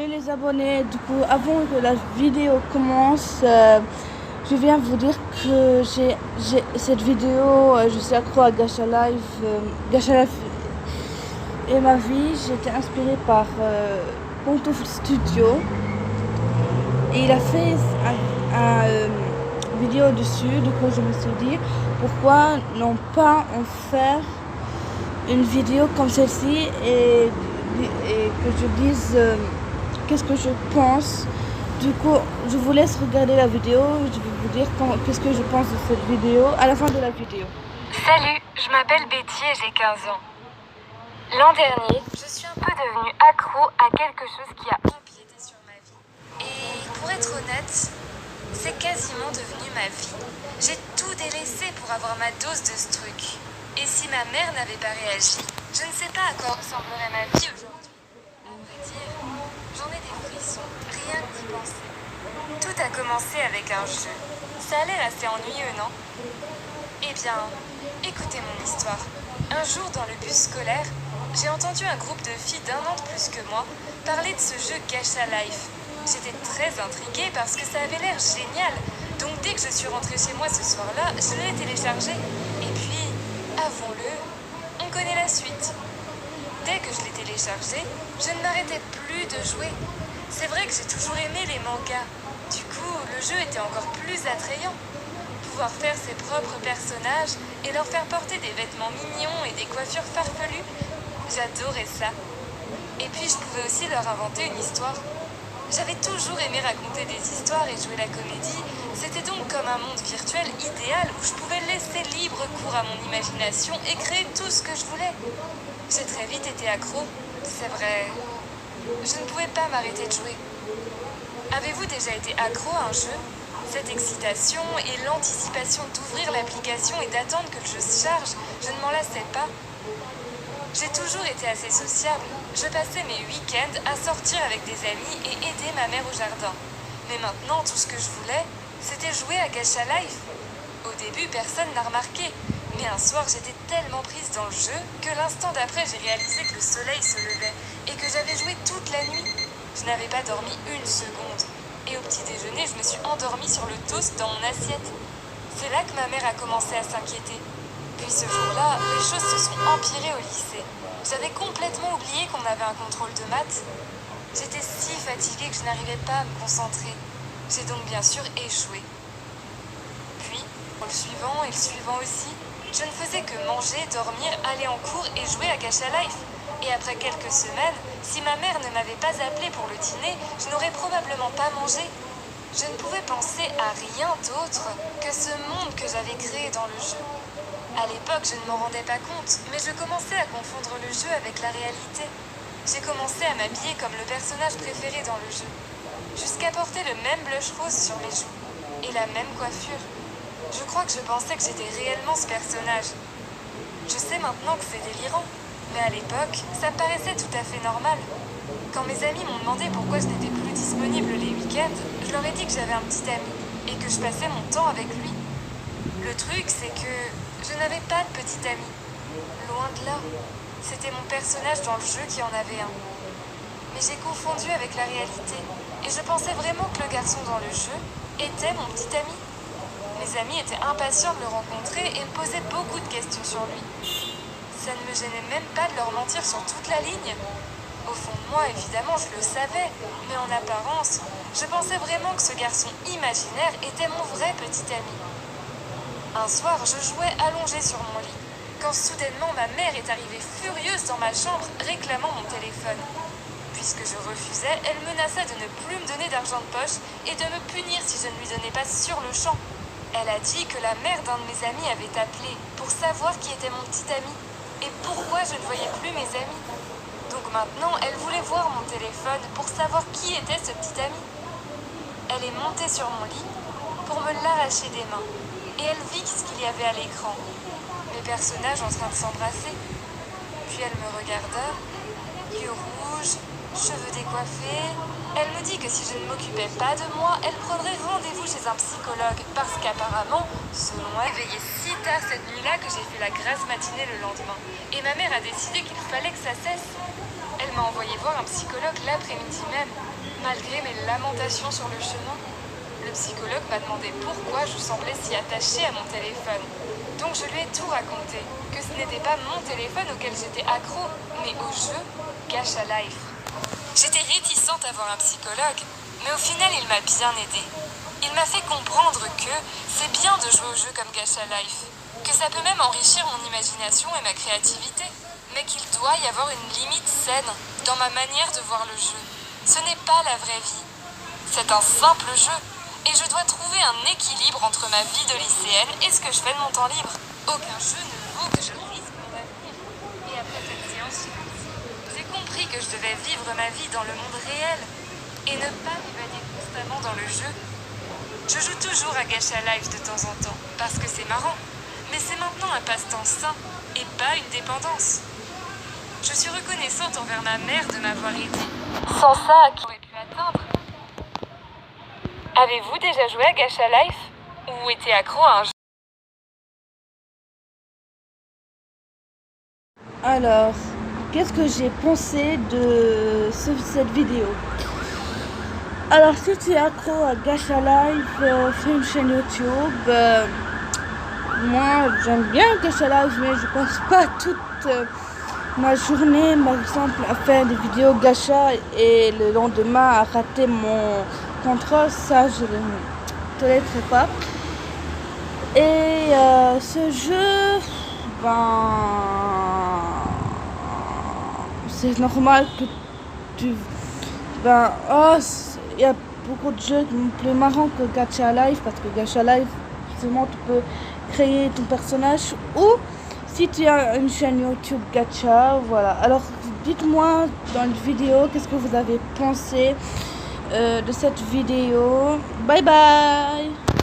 Salut les abonnés, du coup avant que la vidéo commence, je viens vous dire que j'ai cette vidéo, je suis accro à Gacha Life, Gacha Life et ma vie. J'ai été inspirée par Pantoufle Studio et il a fait une vidéo dessus. Du coup je me suis dit pourquoi non pas en faire une vidéo comme celle-ci et que je dise qu'est-ce que je pense. Du coup, je vous laisse regarder la vidéo. Je vais vous dire qu'est-ce que je pense de cette vidéo à la fin de la vidéo. Salut, je m'appelle Betty et j'ai 15 ans. L'an dernier, je suis un peu devenue accro à quelque chose qui a empiété sur ma vie. Et pour être honnête, c'est quasiment devenu ma vie. J'ai tout délaissé pour avoir ma dose de ce truc. Et si ma mère n'avait pas réagi, je ne sais pas à quoi ressemblerait ma vie aujourd'hui. À vrai dire, j'en ai des frissons, rien que d'y penser. Tout a commencé avec un jeu. Ça a l'air assez ennuyeux, non? Eh bien, écoutez mon histoire. Un jour dans le bus scolaire, j'ai entendu un groupe de filles d'1 an de plus que moi parler de ce jeu Gacha Life. J'étais très intriguée parce que ça avait l'air génial. Donc dès que je suis rentrée chez moi ce soir-là, je l'ai téléchargé. Et puis, avouons-le, on connaît la suite. Dès que je l'ai téléchargé, je ne m'arrêtais plus de jouer. C'est vrai que j'ai toujours aimé les mangas. Du coup, le jeu était encore plus attrayant. Pouvoir faire ses propres personnages et leur faire porter des vêtements mignons et des coiffures farfelues, j'adorais ça. Et puis je pouvais aussi leur inventer une histoire. J'avais toujours aimé raconter des histoires et jouer la comédie. C'était donc comme un monde virtuel idéal où je pouvais laisser libre cours à mon imagination et créer tout ce que je voulais. J'ai très vite été accro, c'est vrai. Je ne pouvais pas m'arrêter de jouer. Avez-vous déjà été accro à un jeu ? Cette excitation et l'anticipation d'ouvrir l'application et d'attendre que le jeu se charge, je ne m'en lassais pas. J'ai toujours été assez sociable. Je passais mes week-ends à sortir avec des amis et aider ma mère au jardin. Mais maintenant, tout ce que je voulais, c'était jouer à Gacha Life. Au début, personne n'a remarqué. Mais un soir, j'étais tellement prise dans le jeu que l'instant d'après, j'ai réalisé que le soleil se levait et que j'avais joué toute la nuit. Je n'avais pas dormi une seconde. Et au petit déjeuner, je me suis endormie sur le toast dans mon assiette. C'est là que ma mère a commencé à s'inquiéter. Puis ce jour-là, les choses se sont empirées au lycée. J'avais complètement oublié qu'on avait un contrôle de maths. J'étais si fatiguée que je n'arrivais pas à me concentrer. J'ai donc bien sûr échoué. Puis, pour le suivant et le suivant aussi, je ne faisais que manger, dormir, aller en cours et jouer à Gacha Life. Et après quelques semaines, si ma mère ne m'avait pas appelée pour le dîner, je n'aurais probablement pas mangé. Je ne pouvais penser à rien d'autre que ce monde que j'avais créé dans le jeu. À l'époque, je ne m'en rendais pas compte, mais je commençais à confondre le jeu avec la réalité. J'ai commencé à m'habiller comme le personnage préféré dans le jeu, jusqu'à porter le même blush rose sur mes joues et la même coiffure. Je crois que je pensais que j'étais réellement ce personnage. Je sais maintenant que c'est délirant, mais à l'époque, ça me paraissait tout à fait normal. Quand mes amis m'ont demandé pourquoi je n'étais plus disponible les week-ends, je leur ai dit que j'avais un petit ami et que je passais mon temps avec lui. Le truc, c'est que je n'avais pas de petit ami. Loin de là. C'était mon personnage dans le jeu qui en avait un. Mais j'ai confondu avec la réalité. Et je pensais vraiment que le garçon dans le jeu était mon petit ami. Mes amis étaient impatients de le rencontrer et me posaient beaucoup de questions sur lui. Ça ne me gênait même pas de leur mentir sur toute la ligne. Au fond de moi, évidemment, je le savais. Mais en apparence, je pensais vraiment que ce garçon imaginaire était mon vrai petit ami. Un soir, je jouais allongée sur mon lit, quand soudainement ma mère est arrivée furieuse dans ma chambre réclamant mon téléphone. Puisque je refusais, elle menaça de ne plus me donner d'argent de poche et de me punir si je ne lui donnais pas sur le champ. Elle a dit que la mère d'un de mes amis avait appelé pour savoir qui était mon petit ami et pourquoi je ne voyais plus mes amis. Donc maintenant, elle voulait voir mon téléphone pour savoir qui était ce petit ami. Elle est montée sur mon lit pour me l'arracher des mains. Et elle vit ce qu'il y avait à l'écran. Mes personnages en train de s'embrasser. Puis elle me regarda, yeux rouges, cheveux décoiffés. Elle me dit que si je ne m'occupais pas de moi, elle prendrait rendez-vous chez un psychologue. Parce qu'apparemment, selon elle, j'ai veillé si tard cette nuit-là que j'ai fait la grasse matinée le lendemain. Et ma mère a décidé qu'il fallait que ça cesse. Elle m'a envoyé voir un psychologue l'après-midi même. Malgré mes lamentations sur le chemin, le psychologue m'a demandé pourquoi je semblais si attachée à mon téléphone. Donc je lui ai tout raconté, que ce n'était pas mon téléphone auquel j'étais accro, mais au jeu Gacha Life. J'étais réticente à voir un psychologue, mais au final il m'a bien aidée. Il m'a fait comprendre que c'est bien de jouer au jeu comme Gacha Life, que ça peut même enrichir mon imagination et ma créativité, mais qu'il doit y avoir une limite saine dans ma manière de voir le jeu. Ce n'est pas la vraie vie. C'est un simple jeu. Et je dois trouver un équilibre entre ma vie de lycéenne et ce que je fais de mon temps libre. Aucun jeu ne vaut que je risque mon avenir. Et après cette séance, j'ai compris que je devais vivre ma vie dans le monde réel et ne pas m'évader constamment dans le jeu. Je joue toujours à Gacha Life de temps en temps parce que c'est marrant. Mais c'est maintenant un passe-temps sain et pas une dépendance. Je suis reconnaissante envers ma mère de m'avoir aidée. Sans ça, qui aurait pu atteindre? Avez-vous déjà joué à Gacha Life ou été accro à un jeu? Alors, qu'est-ce que j'ai pensé de cette vidéo? Alors, si tu es accro à Gacha Life, fais une chaîne YouTube. Moi, j'aime bien Gacha Life, mais je passe pas toute ma journée, par exemple, à faire des vidéos Gacha et le lendemain à rater mon contrôle. Ça, je ne tolérerai pas. Et ce jeu, c'est normal que tu... il y a beaucoup de jeux plus marrants que Gacha Life, parce que Gacha Life, seulement tu peux créer ton personnage, ou si tu as une chaîne YouTube Gacha, voilà. Alors, dites-moi dans la vidéo qu'est-ce que vous avez pensé de cette vidéo. Bye bye!